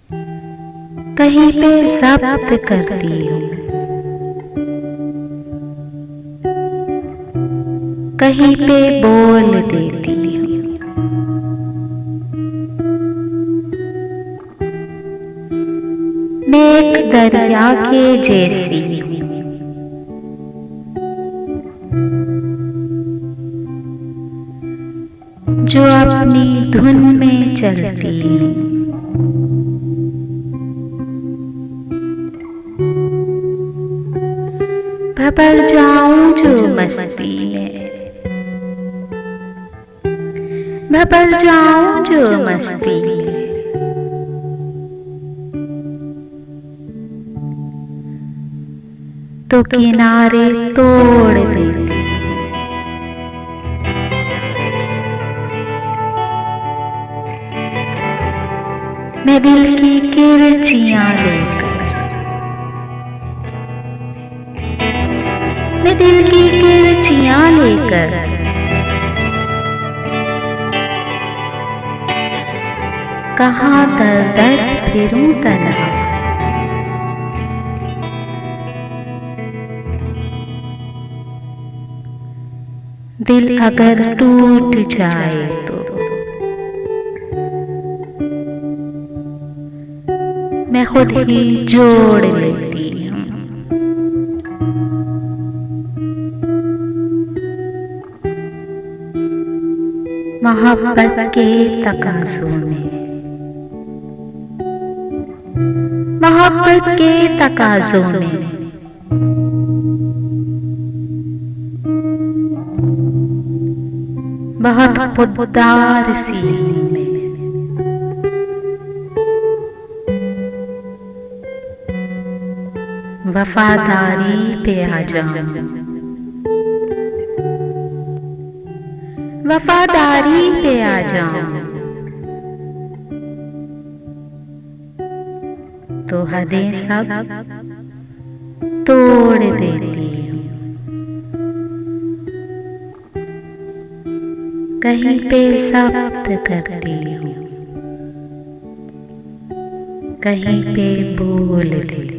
कहीं पे जब्त करती हूँ, कहीं पे बोल देती हूँ। मैं एक दरिया के जैसी हूँ, जो अपनी धुन में चलती है। भबर जाऊं जो मस्ती में, भबर जाऊं जो मस्ती में, तो किनारे तोड़ देती। मैं दिल की किरचियां लेकर, मैं दिल की किरचियां लेकर कहाँ दर दर फिरूं तन्हा। दिल अगर टूट जाए तो मैं खुद ही जोड़ लेती हूँ। मोहब्बत के तकाज़ों में, मोहब्बत के तकाज़ों में बहुत खुददार सी में वफादारी पे आ जाऊं, वफादारी पे आ जाऊं तो हदें सब तोड़ देती हूँ। कहीं पे जब्त करती हूँ, कहीं पे बोल देती।